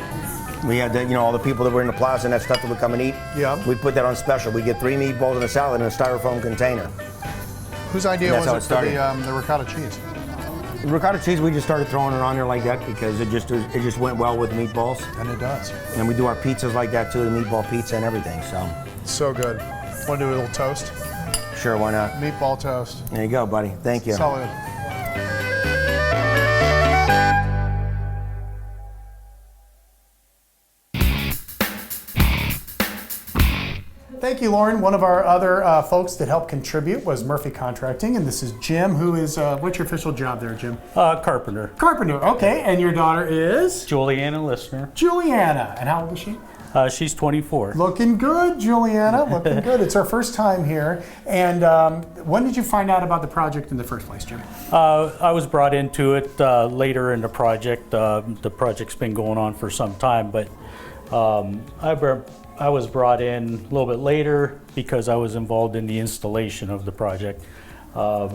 We had all the people that were in the plaza and that stuff that would come and eat. Yeah. We put that on special. We get 3 meatballs and a salad in a styrofoam container. Whose idea And that's was it how for it the ricotta cheese? The ricotta cheese, we just started throwing it on there like that because it just went well with meatballs. And it does. And we do our pizzas like that too, the meatball pizza and everything. So good. Want to do a little toast? Sure, why not? Meatball toast. There you go, buddy. Thank you. Solid. Thank you, Lauren. One of our other folks that helped contribute was Murphy Contracting, and this is Jim, who is, what's your official job there, Jim? Carpenter. Carpenter, okay. And your daughter is? Juliana Listener. Juliana. And how old is she? She's 24. Looking good, Juliana. Looking good. It's her first time here. And when did you find out about the project in the first place, Jim? I was brought into it later in the project. The project's been going on for some time, but I was brought in a little bit later because I was involved in the installation of the project. Tell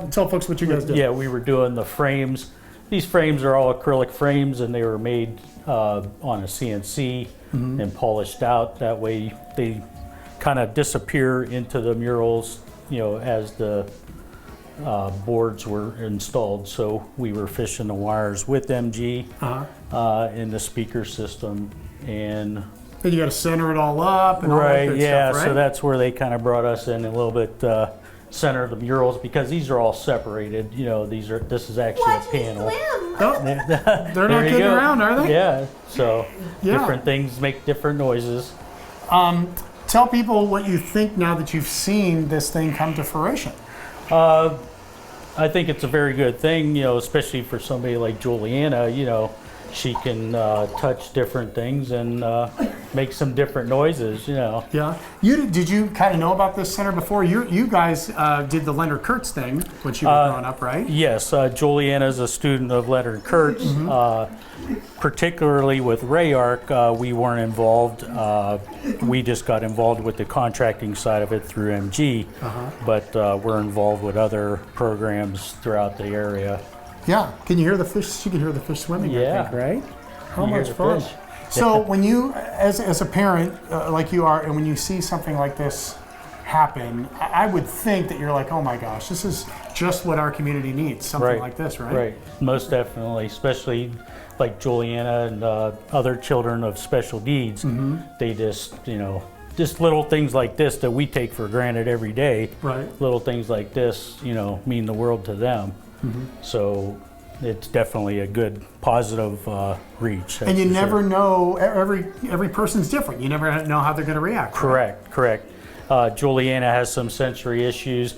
folks what you guys did. Yeah, we were doing the frames. These frames are all acrylic frames, and they were made on a CNC and polished out. That way they kind of disappear into the murals, as the boards were installed. So we were fishing the wires with MG in the speaker system. And then you got to center it all up and all that good stuff, right? So that's where they kind of brought us in a little bit, center the murals, because these are all separated. This is actually a panel. They're not getting around, are they? Yeah. So different things make different noises. Tell people what you think now that you've seen this thing come to fruition. I think it's a very good thing, especially for somebody like Juliana. She can touch different things and make some different noises, Yeah. Did you kind of know about this center before? You guys did the Leonard Kurtz thing when she was growing up, right? Yes. Juliana's a student of Leonard Kurtz. Particularly with Rayark, we weren't involved. We just got involved with the contracting side of it through MG. But we're involved with other programs throughout the area. Yeah. Can you hear the fish? You can hear the fish swimming, I think, right? How You hear much the fun. fish. So when you, as a parent, like you are, and when you see something like this happen, I would think that you're like, oh my gosh, this is just what our community needs, something like this, right? Right, most definitely, especially like Juliana and other children of special needs. They just, just little things like this that we take for granted every day. Right. Little things like this, mean the world to them. So it's definitely a good positive reach. And you that's for never sure. know, every person's different. You never know how they're going to react. Correct. Juliana has some sensory issues.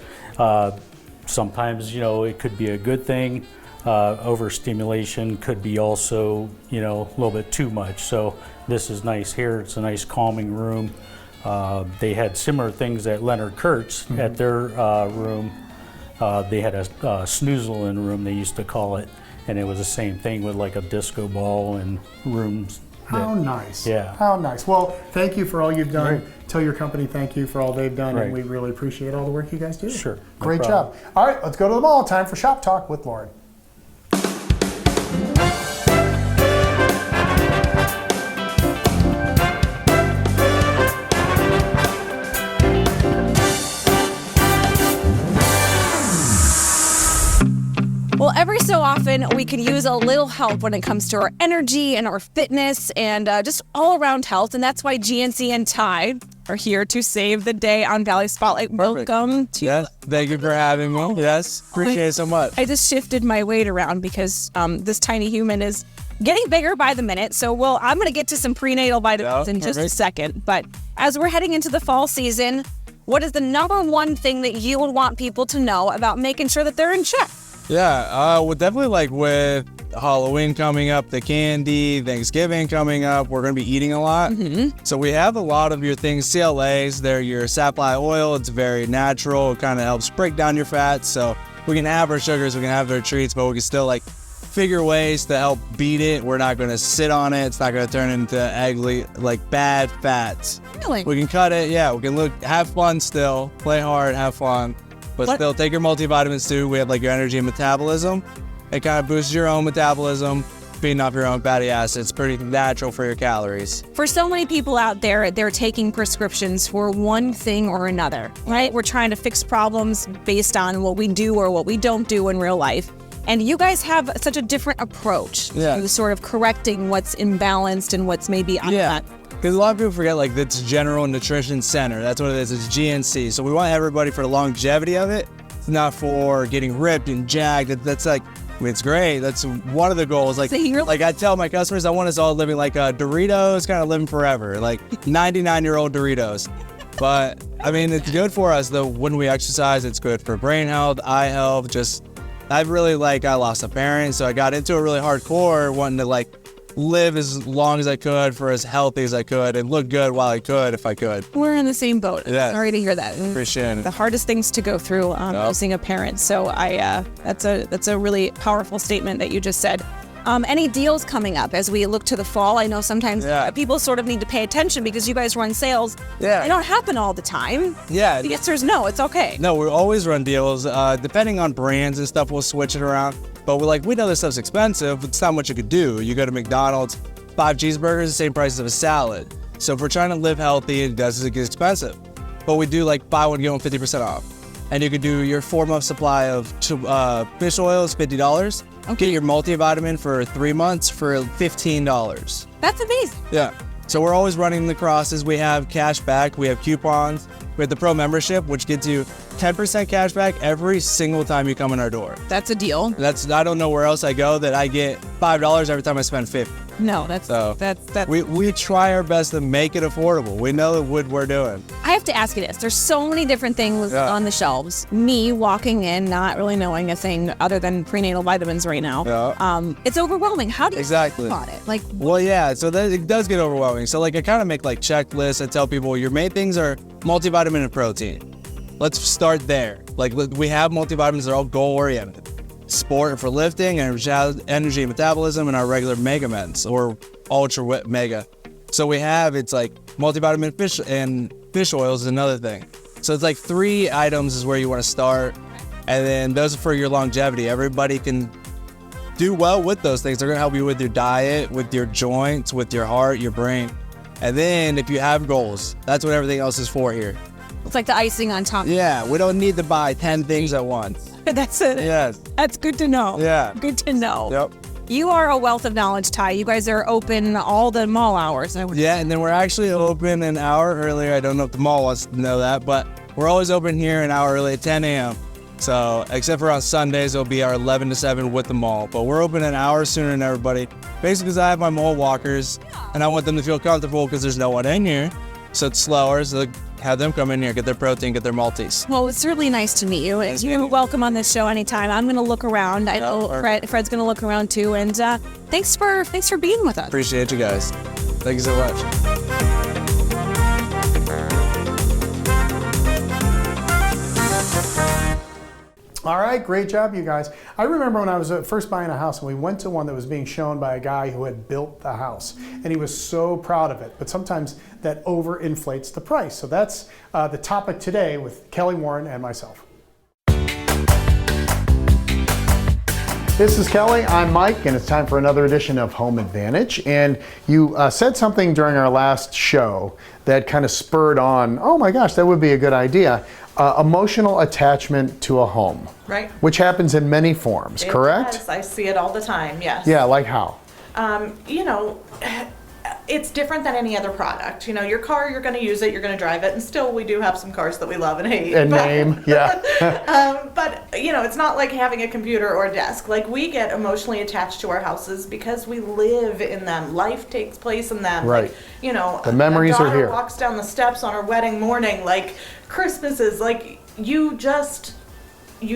Sometimes, it could be a good thing. Overstimulation could be also, a little bit too much. So this is nice here. It's a nice calming room. They had similar things at Leonard Kurtz at their room. They had a snoozle in the room, they used to call it. And it was the same thing with like a disco ball and rooms. How nice. Yeah. How nice. Well, thank you for all you've done. Great. Tell your company thank you for all they've done, Right. and we really appreciate all the work you guys do. Sure. No Great problem. job. All right, let's go to the mall. Time for Shop Talk with Lauren. Well, every so often we can use a little help when it comes to our energy and our fitness and just all around health. And that's why GNC and Tide are here to save the day on Valley Spotlight. Welcome to. Yes, thank you for having me. Yes, appreciate it so much. I just shifted my weight around because this tiny human is getting bigger by the minute. So, I'm going to get to some prenatal vitamins in just a second. But as we're heading into the fall season, what is the number one thing that you would want people to know about making sure that they're in check? Yeah, well, definitely like with Halloween coming up, the candy, Thanksgiving coming up, we're going to be eating a lot. So we have a lot of your things, CLAs, they're your sapphire oil. It's very natural. It kind of helps break down your fats. So we can have our sugars, we can have our treats, but we can still like figure ways to help beat it. We're not going to sit on it. It's not going to turn into ugly, like bad fats. Really? We can cut it. Yeah, we can have fun still, play hard, have fun. But still, take your multivitamins too. We have like your energy and metabolism. It kind of boosts your own metabolism, feeding off your own fatty acids. Pretty natural for your calories. For so many people out there, they're taking prescriptions for one thing or another, right? We're trying to fix problems based on what we do or what we don't do in real life. And you guys have such a different approach to sort of correcting what's imbalanced and what's maybe on that. Because a lot of people forget, like, it's General Nutrition Center. That's what it is. It's GNC. So we want everybody for the longevity of it. It's not for getting ripped and jagged. That's like, I mean, it's great. That's one of the goals. Like I tell my customers, I want us all living like Doritos, kind of living forever, like 99-year-old Doritos. But I mean, it's good for us though. When we exercise, it's good for brain health, eye health. I lost a parent, so I got into it really hardcore, wanting to like live as long as I could for as healthy as I could and look good while I could if I could. We're in the same boat. Yeah. Sorry to hear that. Appreciate it. The hardest things to go through losing a parent. So that's a really powerful statement that you just said. Any deals coming up as we look to the fall? I know sometimes people sort of need to pay attention because you guys run sales. Yeah. They don't happen all the time. Yeah. The answer is no, it's okay. No, we always run deals. Depending on brands and stuff, we'll switch it around. But we know this stuff's expensive. It's not much you could do. You go to McDonald's, 5 cheeseburgers, the same price as a salad. So if we're trying to live healthy, it does get expensive. But we do like buy one, get one 50% off. And you could do your 4-month supply of fish oils, $50. Get your multivitamin for 3 months for $15. That's amazing. Yeah. So we're always running the crosses. We have cash back. We have coupons. We have the pro membership, which gets you 10% cash back every single time you come in our door. That's a deal. I don't know where else I go that I get $5 every time I spend $50. No, that's. We try our best to make it affordable. We know what we're doing. I have to ask you this. There's so many different things on the shelves. Me walking in, not really knowing a thing other than prenatal vitamins right now. It's overwhelming. How do you feel on it? So it does get overwhelming. So I kind of make checklists. I tell people your main things are multivitamin and protein. Let's start there. We have multivitamins that are all goal-oriented. Sport for lifting, energy and metabolism, and our regular mega meds or ultra mega. So we have, it's multivitamin fish oils is another thing. So it's 3 items is where you want to start. And then those are for your longevity. Everybody can do well with those things. They're going to help you with your diet, with your joints, with your heart, your brain. And then if you have goals, that's what everything else is for here. It's like the icing on top. Yeah, we don't need to buy 10 things at once. That's it. Yes. That's good to know. Yeah. Good to know. Yep. You are a wealth of knowledge, Ty. You guys are open all the mall hours. Yeah, and then we're actually open an hour earlier. I don't know if the mall wants to know that, but we're always open here an hour early at 10 a.m. So, except for on Sundays, it'll be our 11 to 7 with the mall. But we're open an hour sooner than everybody. Basically, because I have my mall walkers, and I want them to feel comfortable because there's no one in here. So it's slower, so have them come in here, get their protein, get their Maltese. Well, it's really nice to meet you. You're welcome on this show anytime. I'm going to look around. I know Fred's going to look around too. And thanks for being with us. Appreciate you guys. Thank you so much. All right, great job, you guys. I remember when I was first buying a house and we went to one that was being shown by a guy who had built the house, and he was so proud of it. But sometimes that overinflates the price. So that's the topic today with Kelly Warren and myself. This is Kelly, I'm Mike, and it's time for another edition of Home Advantage. And you said something during our last show that kind of spurred on, oh my gosh, that would be a good idea. Emotional attachment to a home. Right. Which happens in many forms, correct? Yes, I see it all the time, yes. Yeah, like how? You know, it's different than any other product. You know, your car, you're going to use it, you're going to drive it, and still we do have some cars that we love and hate. And name, yeah. But, you know, it's not like having a computer or a desk. Like, we get emotionally attached to our houses because we live in them. Life takes place in them. Right. Like, you know, the memories our are daughter here. walks down the steps on our wedding morning, like Christmases, like you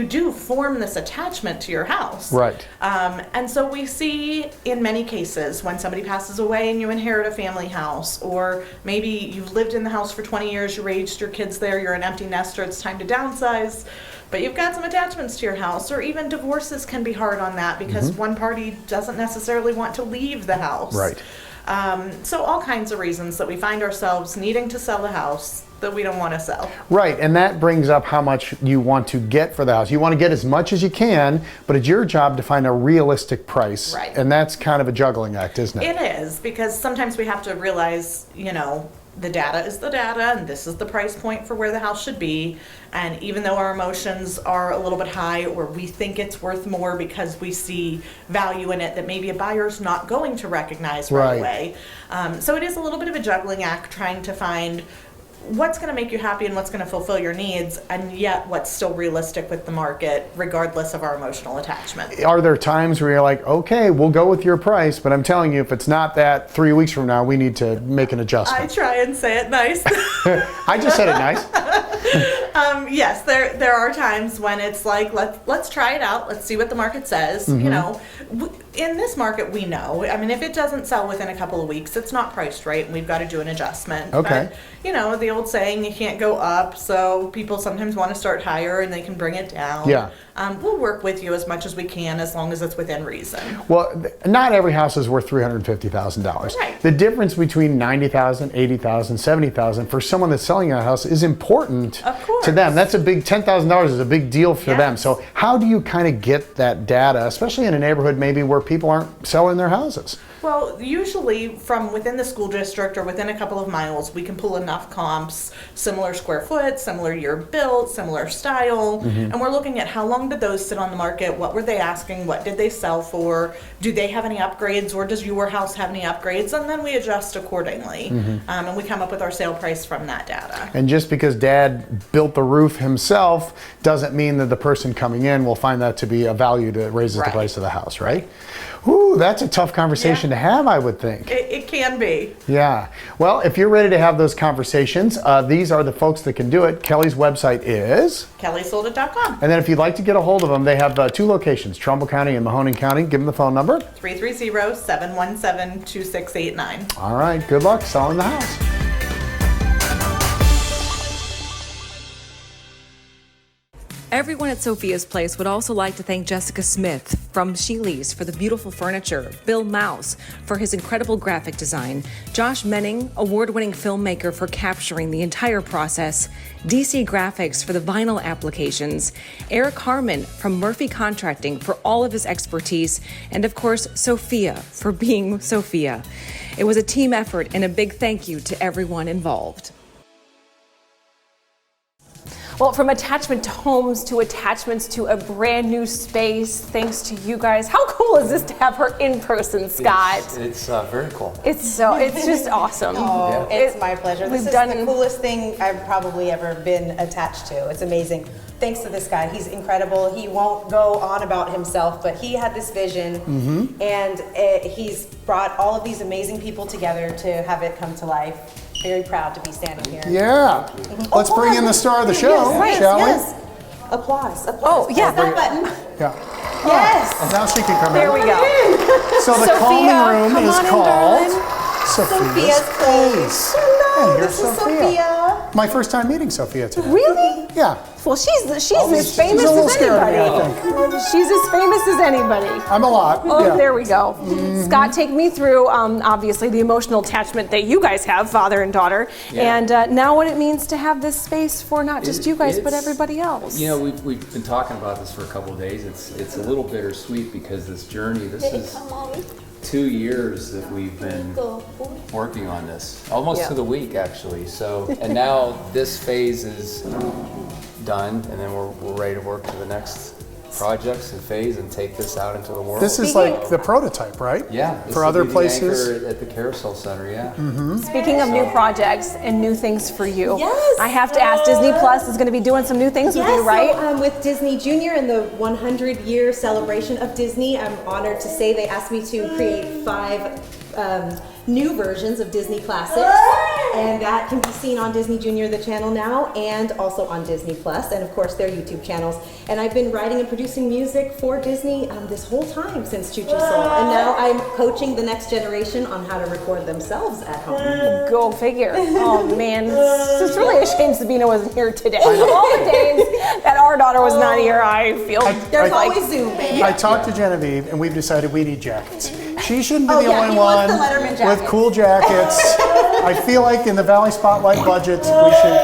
do form this attachment to your house. Right. And so we see in many cases when somebody passes away and you inherit a family house, or maybe you've lived in the house for 20 years, you raised your kids there, you're an empty nester, it's time to downsize, but you've got some attachments to your house, or even divorces can be hard on that because one party doesn't necessarily want to leave the house. Right. So all kinds of reasons that we find ourselves needing to sell a house that we don't want to sell. Right, and that brings up how much you want to get for the house. You want to get as much as you can, but it's your job to find a realistic price. Right. And that's kind of a juggling act, isn't it? It is, because sometimes we have to realize, you know, the data is the data, and this is the price point for where the house should be. And even though our emotions are a little bit high, or we think it's worth more because we see value in it that maybe a buyer's not going to recognize right away. So it is a little bit of a juggling act trying to find what's going to make you happy and what's going to fulfill your needs, and yet what's still realistic with the market, regardless of our emotional attachment. Are there times where you're like, okay, we'll go with your price, but I'm telling you, if it's not that 3 weeks from now, we need to make an adjustment? I try and say it nice. I just said it nice. Yes, there are times when it's like, let's try it out. Let's see what the market says. You know, in this market, we know. I mean, if it doesn't sell within a couple of weeks, it's not priced right, and we've got to do an adjustment. Okay. But, you know, the old saying, you can't go up, so people sometimes want to start higher and they can bring it down. Yeah. We'll work with you as much as we can, as long as it's within reason. Well, not every house is worth $350,000. Right. The difference between $90,000, $80,000, $70,000 for someone that's selling a house is important to them. That's a big, $10,000 is a big deal for them. So how do you kind of get that data, especially in a neighborhood maybe where people aren't selling their houses? Well, usually from within the school district or within a couple of miles, we can pull enough comps, similar square foot, similar year built, similar style, and we're looking at how long did those sit on the market, what were they asking, what did they sell for, do they have any upgrades, or does your house have any upgrades, and then we adjust accordingly, and we come up with our sale price from that data. And just because Dad built the roof himself doesn't mean that the person coming in will find that to be a value that raises the price of the house, right? Ooh, that's a tough conversation to have, I would think. It can be. Yeah. Well, if you're ready to have those conversations, these are the folks that can do it. Kelly's website is? kellysoldit.com. And then if you'd like to get a hold of them, they have 2 locations, Trumbull County and Mahoning County. Give them the phone number. 330-717-2689. All right. Good luck selling the house. Everyone at Sophia's Place would also like to thank Jessica Smith from Sheely's for the beautiful furniture, Bill Mouse for his incredible graphic design, Josh Menning, award-winning filmmaker, for capturing the entire process, DC Graphics for the vinyl applications, Eric Harmon from Murphy Contracting for all of his expertise, and of course, Sophia for being Sophia. It was a team effort, and a big thank you to everyone involved. Well, from attachment to homes to attachments to a brand new space, thanks to you guys. How cool is this to have her in person, Scott? It's very cool. It's just awesome. Oh, it's my pleasure. This We've is done the coolest thing I've probably ever been attached to. It's amazing. Thanks to this guy. He's incredible. He won't go on about himself, but he had this vision, and he's brought all of these amazing people together to have it come to life. Very proud to be standing here. Yeah. Let's bring in the star of the show, shall we? Applause. Oh, yeah. Press that button. Yeah. Yes. Now she can come There in. we go. So the Sophia, calming room come is on in, called darling. Sophia's Place. Hello, And here's this is Sophia. Sophia. My first time meeting Sophia today. Really? Yeah. Well, she's as famous a little as scared of me, anybody. I She's as famous as anybody. I'm a lot. Oh, yeah. there we go. Scott, take me through, obviously, the emotional attachment that you guys have, father and daughter, and now what it means to have this space for not just you guys, but everybody else. You know, we've been talking about this for a couple of days. It's a little bittersweet because this journey, this is 2 years that we've been working on this, almost to the week actually. So, and now this phase is done, and then we're ready to work to the next projects and phase and take this out into the world. This is like the prototype, right? Yeah. This For will other be the places. anchor at the Carousel Center, yeah. Speaking of new projects and new things for you, Yes. I have to ask, Disney Plus is going to be doing some new things with you, right? So, with Disney Junior and the 100-year celebration of Disney, I'm honored to say they asked me to create 5 new versions of Disney classics, and that can be seen on Disney Junior, the channel now, and also on Disney Plus, and of course their YouTube channels. And I've been writing and producing music for Disney this whole time since Choo Choo Soul, and now I'm coaching the next generation on how to record themselves at home. Go figure. Oh man, it's really a shame Sabina wasn't here today. Of all the days that our daughter was not here, I feel There's like always Zoom, baby. I talked to Genevieve, and we've decided we need jackets. She shouldn't be Oh, the yeah, only he wants one the Letterman with jacket. cool jackets. I feel like in the Valley Spotlight budget, we should.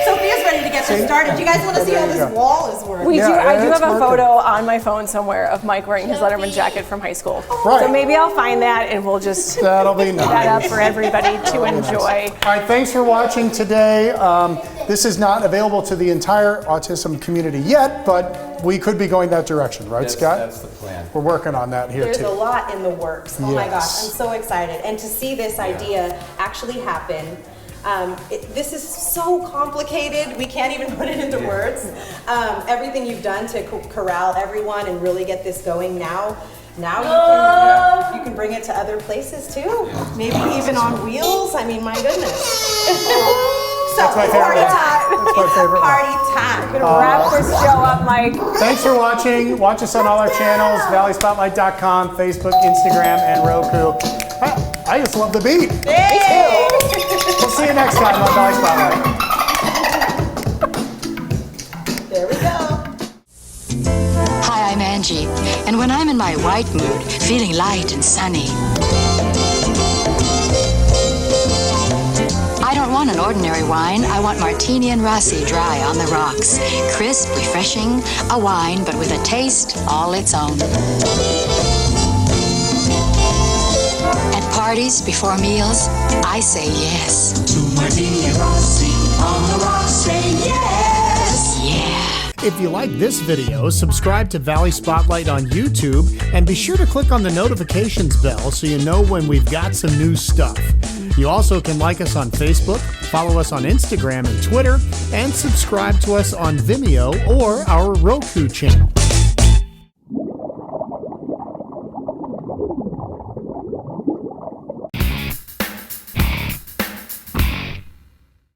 Sophia's ready to get this started. You guys want to see how There you this go. wall is working? I do it's have a working. photo on my phone somewhere of Mike wearing his Letterman jacket from high school. Right. So maybe I'll find that and we'll just That'll be put that up nice. for everybody to enjoy. All right, thanks for watching today. This is not available to the entire autism community yet, but we could be going that direction, right, Scott? That's the plan. We're working on that here There's too. a lot in the works. Oh my gosh, Yes. I'm so excited. And to see this idea actually happen, this is so complicated. We can't even put it into words. Everything you've done to corral everyone and really get this going now you can bring it to other places too. Maybe even on wheels. I mean, my goodness. So, That's my favorite party one. time. That's my favorite one. Party time. I'm gonna wrap this show up, Mike. Thanks for watching. Watch us on all our channels, valleyspotlight.com, Facebook, Instagram, and Roku. I just love the beat. Yay! We'll see you next time on Valley Spotlight. There we go. Hi, I'm Angie, and when I'm in my white mood, feeling light and sunny, I don't want an ordinary wine. I want Martini and Rossi dry on the rocks. Crisp, refreshing, a wine, but with a taste all its own. At parties, before meals, I say yes. To Martini and Rossi on the rocks, say yes. Yeah. If you like this video, subscribe to Valley Spotlight on YouTube and be sure to click on the notifications bell so you know when we've got some new stuff. You also can like us on Facebook, follow us on Instagram and Twitter, and subscribe to us on Vimeo or our Roku channel.